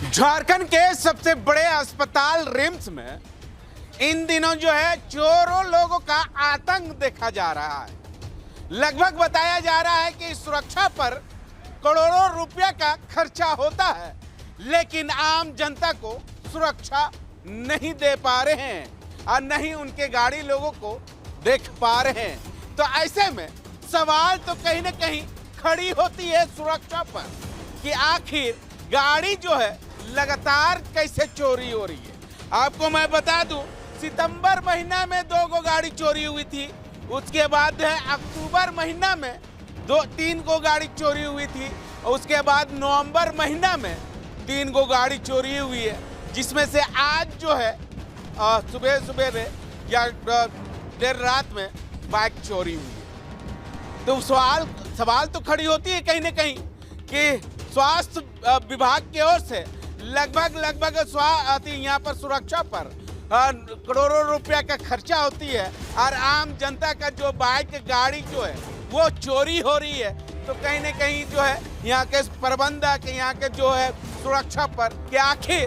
झारखंड के सबसे बड़े अस्पताल रिम्स में इन दिनों जो है चोरों लोगों का आतंक देखा जा रहा है। लगभग बताया जा रहा है कि सुरक्षा पर करोड़ों रुपया का खर्चा होता है, लेकिन आम जनता को सुरक्षा नहीं दे पा रहे हैं और नहीं उनके गाड़ी लोगों को देख पा रहे हैं। तो ऐसे में सवाल तो कहीं ना कहीं खड़ी होती है सुरक्षा पर कि आखिर गाड़ी जो है लगातार कैसे चोरी हो रही है। आपको मैं बता दूं, सितंबर महीना में 2 गाड़ी चोरी हुई थी, उसके बाद है अक्टूबर महीना में 3 गाड़ी चोरी हुई थी, और उसके बाद नवंबर महीना में 3 गाड़ी चोरी हुई है, जिसमें से आज जो है सुबह में या देर रात में बाइक चोरी हुई है। तो सवाल तो खड़ी होती है कहीं ना कहीं कि स्वास्थ्य विभाग की ओर से लगभग यहाँ पर सुरक्षा पर करोड़ों रुपया का खर्चा होती है और आम जनता का जो बाइक गाड़ी जो है वो चोरी हो रही है। तो कहीं ना कहीं जो है यहाँ के प्रबंधक, यहाँ के जो है सुरक्षा पर कि आखिर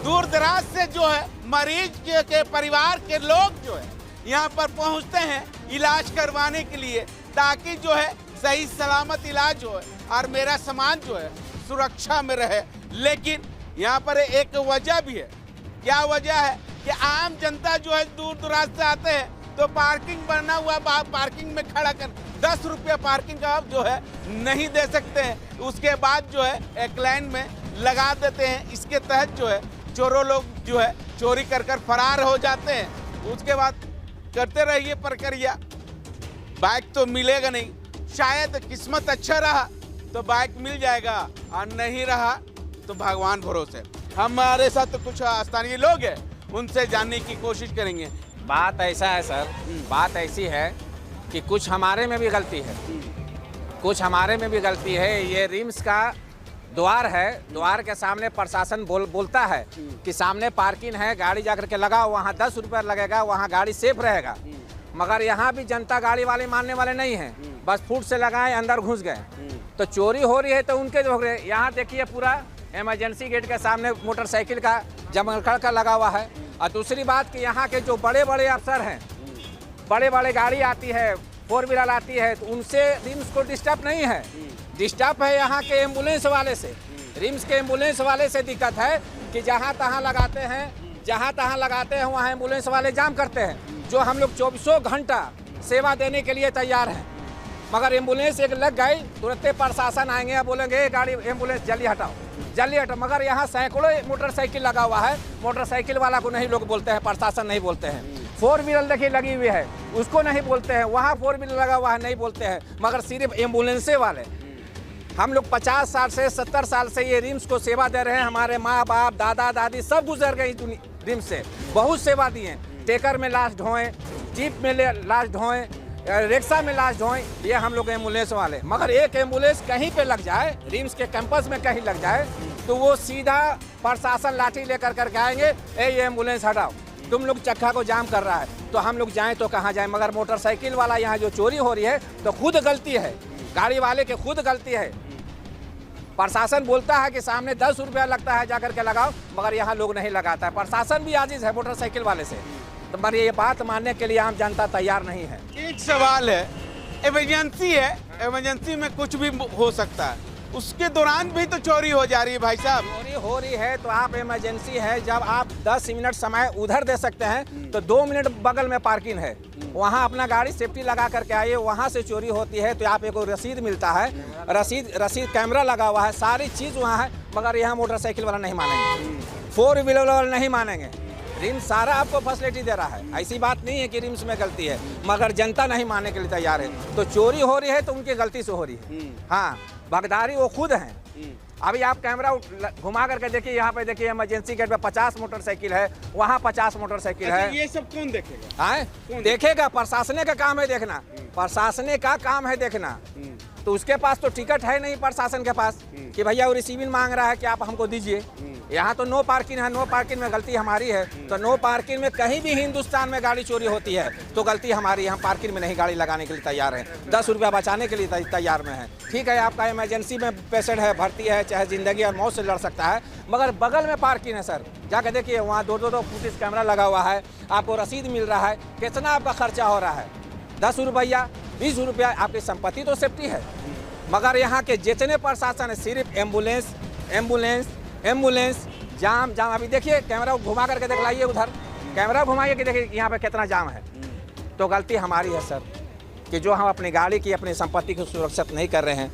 दूर दराज से जो है मरीज के परिवार के लोग जो है यहाँ पर पहुँचते हैं इलाज करवाने के लिए, ताकि जो है सही सलामत इलाज हो और मेरा सामान जो है सुरक्षा में रहे। लेकिन यहाँ पर एक वजह भी है। क्या वजह है कि आम जनता जो है दूर दराज से आते हैं तो पार्किंग बना हुआ पार्किंग में खड़ा कर 10 रुपया पार्किंग का जो है नहीं दे सकते हैं, उसके बाद जो है एक लाइन में लगा देते हैं। इसके तहत जो है चोरों लोग जो है चोरी कर फरार हो जाते हैं। उसके बाद करते रहिए प्रक्रिया, बाइक तो मिलेगा नहीं। शायद किस्मत अच्छा रहा तो बाइक मिल जाएगा और नहीं रहा तो भगवान भरोसे। हमारे साथ तो कुछ स्थानीय लोग हैं, उनसे जानने की कोशिश करेंगे। बात ऐसा है सर, बात ऐसी है कि कुछ हमारे में भी गलती है, कुछ हमारे में भी गलती है। ये रिम्स का द्वार है, द्वार के सामने प्रशासन बोलता है कि सामने पार्किंग है, गाड़ी जाकर के लगाओ, वहाँ 10 रुपये लगेगा, वहाँ गाड़ी सेफ रहेगा। मगर यहाँ भी जनता गाड़ी वाले मानने वाले नहीं हैं, बस फुट से लगाए अंदर घुस गए। तो चोरी हो रही है तो उनके जो हो रहे। यहाँ देखिए पूरा इमरजेंसी गेट के सामने मोटरसाइकिल का जमघट का लगा हुआ है। और दूसरी बात कि यहाँ के जो बड़े बड़े अफसर हैं, बड़े बड़े गाड़ी आती है, 4 व्हीलर आती है, तो उनसे रिम्स को डिस्टर्ब नहीं है, डिस्टर्ब है यहाँ के एम्बुलेंस वाले से। रिम्स के एम्बुलेंस वाले से दिक्कत है कि जहाँ तहाँ लगाते हैं, वहाँ एम्बुलेंस वाले जाम करते हैं। जो हम लोग 24 घंटा सेवा देने के लिए तैयार हैं, मगर एम्बुलेंस एक लग गई तुरंत प्रशासन आएंगे, बोलेंगे गाड़ी एम्बुलेंस जल्दी हटाओ। मगर यहाँ सैकड़ों मोटरसाइकिल लगा हुआ है, मोटरसाइकिल वाला को नहीं लोग बोलते हैं, प्रशासन नहीं बोलते हैं। 4 व्हीलर देखिए लगी हुई है, उसको नहीं बोलते हैं। वहाँ 4 व्हीलर लगा हुआ है, नहीं बोलते हैं। मगर सिर्फ एम्बुलेंसे वाले, हम लोग 50 साल से 70 साल से ये रिम्स को सेवा दे रहे हैं। हमारे माँ बाप दादा दादी सब गुजर गए रिम्स से, बहुत सेवा दिए। टेकर में लाश ढोएं, जीप में लाश ढोएं, रिक्शा में लाश ढोएं, ये हम लोग एम्बुलेंस वाले। मगर एक एम्बुलेंस कहीं पे लग जाए, रिम्स के कैंपस में कहीं लग जाए, तो वो सीधा प्रशासन लाठी लेकर करके आएंगे, ये एम्बुलेंस हटाओ, तुम लोग चक्का को जाम कर रहा है। तो हम लोग जाएं तो कहाँ जाएं। मगर मोटरसाइकिल वाला यहाँ जो चोरी हो रही है तो खुद गलती है, गाड़ी वाले के खुद गलती है। प्रशासन बोलता है कि सामने 10 रुपया लगता है, जाकर के लगाओ, मगर यहाँ लोग नहीं लगाता है। प्रशासन भी आजिज है मोटरसाइकिल वाले से, तो मगर ये बात मानने के लिए आम जनता तैयार नहीं है। एक सवाल है, इमरजेंसी है, इमरजेंसी में कुछ भी हो सकता है, उसके दौरान भी तो चोरी हो जा रही है भाई साहब। चोरी हो रही है तो आप इमरजेंसी है, जब आप 10 मिनट समय उधर दे सकते हैं तो 2 मिनट बगल में पार्किंग है, वहाँ अपना गाड़ी सेफ्टी लगा करके आइए। वहाँ से चोरी होती है तो आप एक रसीद मिलता है, रसीद कैमरा लगा हुआ है, सारी चीज़ वहाँ है। मगर यहाँ मोटरसाइकिल वाला नहीं मानेंगे, 4 व्हीलर वाला नहीं मानेंगे। रिम्स सारा आपको फैसिलिटी दे रहा है, ऐसी बात नहीं है कि रिम्स में गलती है, मगर जनता नहीं मानने के लिए तैयार है। तो चोरी हो रही है तो उनकी गलती से हो रही है। हाँ, बगदारी वो खुद हैं। अभी आप कैमरा घुमा करके देखिए, यहाँ पे देखिए इमरजेंसी गेट पे 50 मोटरसाइकिल है, वहाँ 50 मोटरसाइकिल है। ये सब कौन देखेगा? हाँ, देखेगा, प्रशासन का काम है देखना, प्रशासन का काम है देखना। तो उसके पास तो टिकट है नहीं प्रशासन के पास कि भैया वो रिसीविंग मांग रहा है कि आप हमको दीजिए। यहाँ तो नो पार्किंग है, नो पार्किंग में गलती हमारी है। तो नो पार्किंग में कहीं भी हिंदुस्तान में गाड़ी चोरी होती है तो गलती हमारी, हम पार्किंग में नहीं गाड़ी लगाने के लिए तैयार हैं, 10 रुपया बचाने के लिए तैयार में है। ठीक है, आपका इमरजेंसी में पेशेंट है, भर्ती है, चाहे जिंदगी और मौत से लड़ सकता है, मगर बगल में पार्किंग है सर, जाके देखिए वहाँ दो फुटेज कैमरा लगा हुआ है, आपको रसीद मिल रहा है, कितना आपका खर्चा हो रहा है, 10 रुपया 20 रुपया, आपकी संपत्ति तो सेफ्टी है। मगर यहाँ के जितने प्रशासन है सिर्फ एम्बुलेंस जाम। अभी देखिए कैमरा घुमा करके देख लाइए, उधर कैमरा घुमाइए कि देखिए यहाँ पे कितना जाम है। तो गलती हमारी है सर कि जो हम अपनी गाड़ी की, अपनी संपत्ति को सुरक्षित नहीं कर रहे हैं।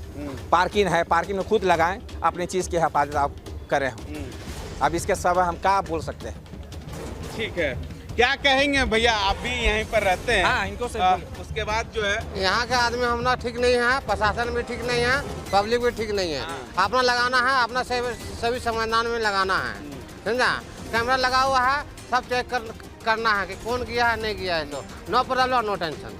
पार्किंग है, पार्किंग में खुद लगाएं, अपनी चीज़ की हिफाजत आप करें। अब इसके सब हम क्या बोल सकते हैं। ठीक है, क्या कहेंगे भैया, आप भी यहीं पर रहते हैं? हाँ, इनको से उसके बाद जो है यहाँ के आदमी हम ना ठीक नहीं है, प्रशासन भी ठीक नहीं है, पब्लिक भी ठीक नहीं है। अपना लगाना है, अपना सभी संविधान में लगाना है, समझा। कैमरा लगा हुआ है, सब चेक करना है कि कौन किया है नहीं किया है, तो नो प्रॉब्लम नो टेंशन।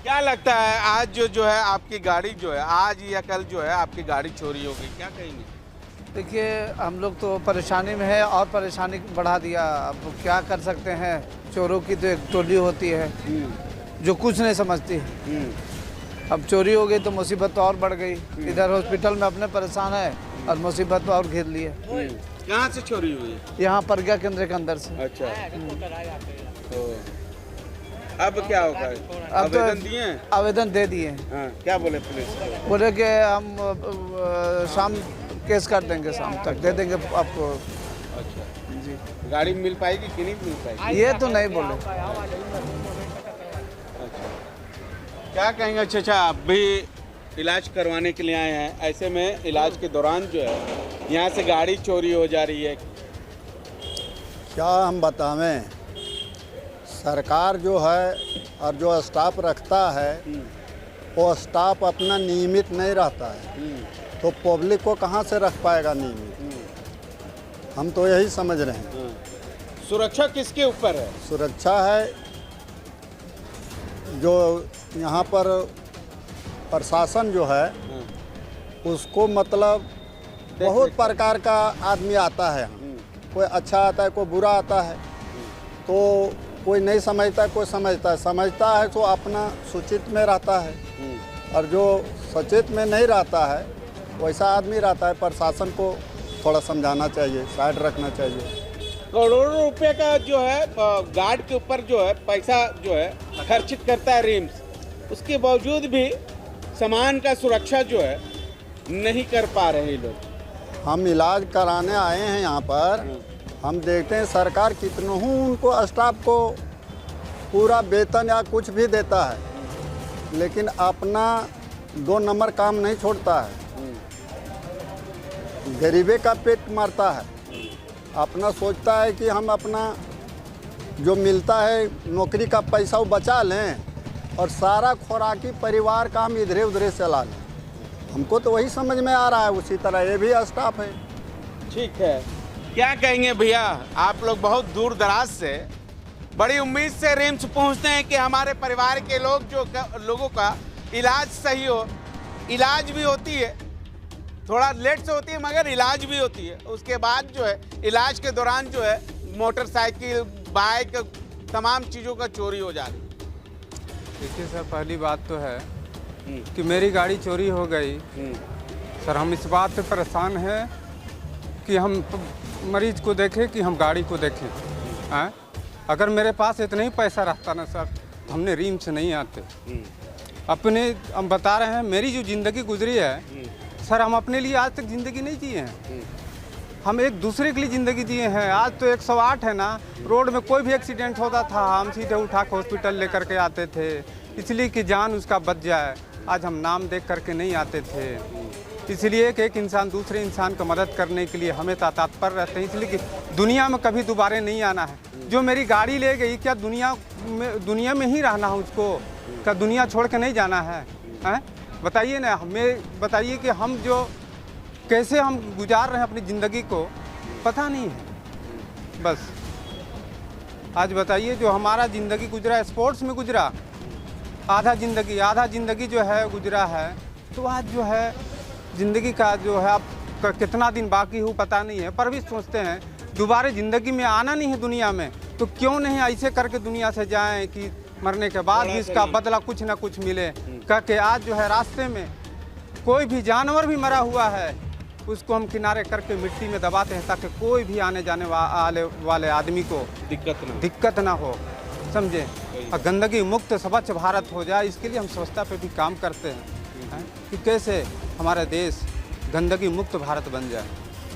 क्या लगता है आज जो है आपकी गाड़ी जो है, आज या कल जो है आपकी गाड़ी चोरी हो गई, क्या कहेंगे? देखिए हम लोग तो परेशानी में है और परेशानी बढ़ा दिया। अब क्या कर सकते हैं, चोरों की तो एक टोली होती है जो कुछ नहीं समझती। अब चोरी हो गई तो मुसीबत तो और बढ़ गई। इधर हॉस्पिटल में अपने परेशान है और मुसीबत तो और घेर लिए। कहाँ से चोरी हुई? यहाँ प्रज्ञा केंद्र के अंदर से। अच्छा, तो अब क्या होगा? अब तो आवेदन दिए? आवेदन दे दिए। हाँ, क्या बोले पुलिस? बोले कि हम शाम केस कर देंगे, शाम तक दे देंगे आपको। अच्छा जी, गाड़ी मिल पाएगी कि नहीं मिल पाएगी? ये तो नहीं बोले। अच्छा, क्या कहेंगे चाचा, आप भी इलाज करवाने के लिए आए हैं, ऐसे में इलाज के दौरान जो है यहाँ से गाड़ी चोरी हो जा रही है, क्या हम बतावें। सरकार जो है और जो स्टाफ रखता है वो स्टाफ अपना नियमित नहीं रहता है, तो पब्लिक को कहाँ से रख पाएगा नियमित। हम तो यही समझ रहे हैं। सुरक्षा किसके ऊपर है? सुरक्षा है जो यहाँ पर प्रशासन जो है उसको, मतलब बहुत प्रकार का आदमी आता है। कोई अच्छा आता है, कोई बुरा आता है, तो कोई नहीं समझता है, कोई समझता है तो अपना सूचित में रहता है, और जो सचेत में नहीं रहता है वैसा आदमी रहता है। प्रशासन को थोड़ा समझाना चाहिए, साइड रखना चाहिए। करोड़ों रुपए का जो है गार्ड के ऊपर जो है पैसा जो है खर्चित करता है रिम्स, उसके बावजूद भी सामान का सुरक्षा जो है नहीं कर पा रहे लोग। हम इलाज कराने आए हैं यहाँ पर, हम देखते हैं सरकार कितनों उनको स्टाफ को पूरा वेतन या कुछ भी देता है, लेकिन अपना 2 नंबर काम नहीं छोड़ता है। गरीबे का पेट मारता है, अपना सोचता है कि हम अपना जो मिलता है नौकरी का पैसा वो बचा लें और सारा खुराकी परिवार का हम इधरे उधरे चला लें। हमको तो वही समझ में आ रहा है, उसी तरह ये भी स्टाफ है। ठीक है, क्या कहेंगे भैया, आप लोग बहुत दूर दराज से बड़ी उम्मीद से रिम्स पहुंचते हैं कि हमारे परिवार के लोगों का इलाज सही हो। इलाज भी होती है, थोड़ा लेट से होती है मगर इलाज भी होती है। उसके बाद जो है इलाज के दौरान जो है मोटरसाइकिल, बाइक, तमाम चीज़ों का चोरी हो जा रही है। देखिए सर, पहली बात तो है कि मेरी गाड़ी चोरी हो गई। सर हम इस बात से परेशान हैं कि हम मरीज को देखें कि हम गाड़ी को देखें। अगर मेरे पास इतना ही पैसा रहता ना सर, तो हमने रिम्स नहीं आते। अपने हम बता रहे हैं, मेरी जो ज़िंदगी गुजरी है सर, हम अपने लिए आज तक ज़िंदगी नहीं जिए हैं, हम एक दूसरे के लिए ज़िंदगी जिए हैं। आज तो 108 है ना, रोड में कोई भी एक्सीडेंट होता था हम सीधे उठा के हॉस्पिटल लेकर के आते थे, इसलिए कि जान उसका बच जाए। आज हम नाम देख करके नहीं आते थे, इसलिए कि एक इंसान दूसरे इंसान को मदद करने के लिए हमें तत्पर रहते हैं, इसलिए कि दुनिया में कभी दोबारा नहीं आना है। जो मेरी गाड़ी ले गई, क्या दुनिया में ही रहना है उसको? क्या दुनिया छोड़ के नहीं जाना है? बताइए ना, हमें बताइए कि हम जो कैसे हम गुजार रहे हैं अपनी ज़िंदगी को, पता नहीं है। बस आज बताइए, जो हमारा ज़िंदगी गुजरा स्पोर्ट्स में गुजरा, आधा ज़िंदगी जो है गुजरा है तो आज जो है ज़िंदगी का जो है अब कितना दिन बाकी हो पता नहीं है, पर भी सोचते हैं दोबारा ज़िंदगी में आना नहीं है दुनिया में, तो क्यों नहीं ऐसे करके दुनिया से जाएं कि मरने के बाद भी इसका बदला कुछ ना कुछ मिले। कह के आज जो है रास्ते में कोई भी जानवर भी मरा हुआ है उसको हम किनारे करके मिट्टी में दबाते हैं ताकि कोई भी आने जाने वाले आदमी को दिक्कत ना हो, समझे। और गंदगी मुक्त स्वच्छ भारत हो जाए, इसके लिए हम स्वच्छता पे भी काम करते हैं कि कैसे हमारा देश गंदगी मुक्त भारत बन जाए।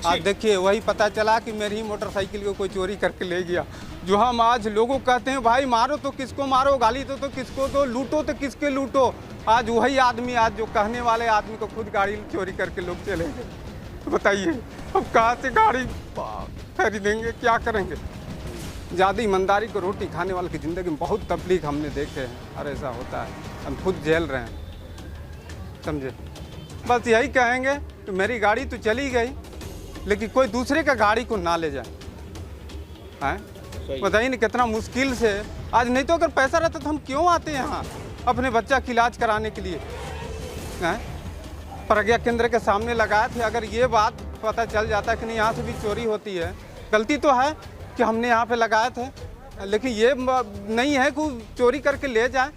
आज देखिए वही पता चला कि मेरी ही मोटरसाइकिल को कोई चोरी करके ले गया। जो हम आज लोगों को कहते हैं भाई मारो तो किसको मारो, गाली तो किसको दो, लूटो तो किसके लूटो, आज वही आदमी आज जो कहने वाले आदमी को खुद गाड़ी चोरी करके लोग चले गए। तो बताइए अब कहाँ से गाड़ी खरीदेंगे, क्या करेंगे। ज़्यादा ईमानदारी को रोटी खाने वाले की ज़िंदगी में बहुत तकलीफ हमने देखे हैं और ऐसा होता है, हम खुद झेल रहे हैं, समझे। बस यही कहेंगे कि मेरी गाड़ी तो चली गई लेकिन कोई दूसरे का गाड़ी को ना ले जाए, हैं। बताइए ना कितना मुश्किल से आज, नहीं तो अगर पैसा रहता तो हम क्यों आते हैं यहाँ अपने बच्चा की इलाज कराने के लिए, हैं। प्रज्ञा केंद्र के सामने लगाए थे, अगर ये बात पता चल जाता कि नहीं यहाँ से भी चोरी होती है, गलती तो है कि हमने यहाँ पे लगाए थे, लेकिन ये नहीं है कि चोरी करके ले जाए।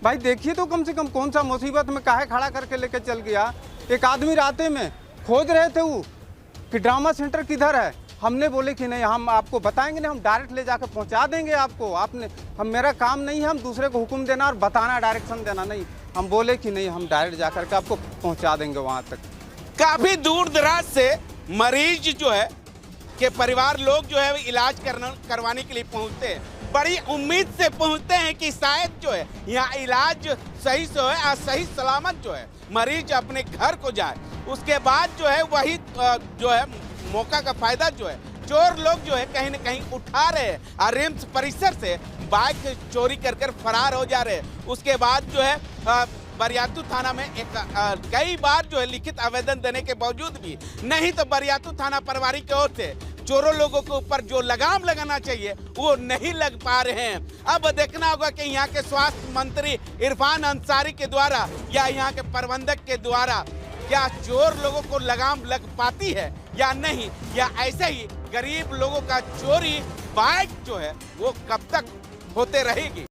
भाई देखिए तो कम से कम कौन सा मुसीबत में काहे खड़ा करके लेके चल गया। एक आदमी रास्ते में खोज रहे थे वो कि ड्रामा सेंटर किधर है, हमने बोले कि नहीं हम आपको बताएंगे नहीं, हम डायरेक्ट ले जाकर पहुंचा देंगे आपको, हम मेरा काम नहीं है हम दूसरे को हुक्म देना और बताना डायरेक्शन देना, नहीं, हम बोले कि नहीं हम डायरेक्ट जाकर के आपको पहुंचा देंगे वहां तक। काफी दूर दराज से मरीज जो है के परिवार लोग जो है इलाज करवाने के लिए पहुंचते हैं, बड़ी उम्मीद से पहुंचते हैं कि शायद जो है यहाँ इलाज सही से हो और सही सलामत जो है मरीज अपने घर को जाए। उसके बाद जो है वही जो है मौका का फायदा जो है चोर लोग जो है कहीं न कहीं उठा रहे हैं और रिम्स परिसर से बाइक चोरी कर फरार हो जा रहे हैं। उसके बाद जो है बरियातू थाना में कई बार जो है लिखित आवेदन देने के बावजूद भी नहीं तो बरियातू थाना प्रभारी की ओर से चोरों लोगों के ऊपर जो लगाम लगाना चाहिए वो नहीं लग पा रहे हैं। अब देखना होगा कि यहाँ के स्वास्थ्य मंत्री इरफान अंसारी के द्वारा या यहाँ के प्रबंधक के द्वारा क्या चोर लोगों को लगाम लग पाती है या नहीं, या ऐसे ही गरीब लोगों का चोरी बाइक जो है वो कब तक होते रहेगी।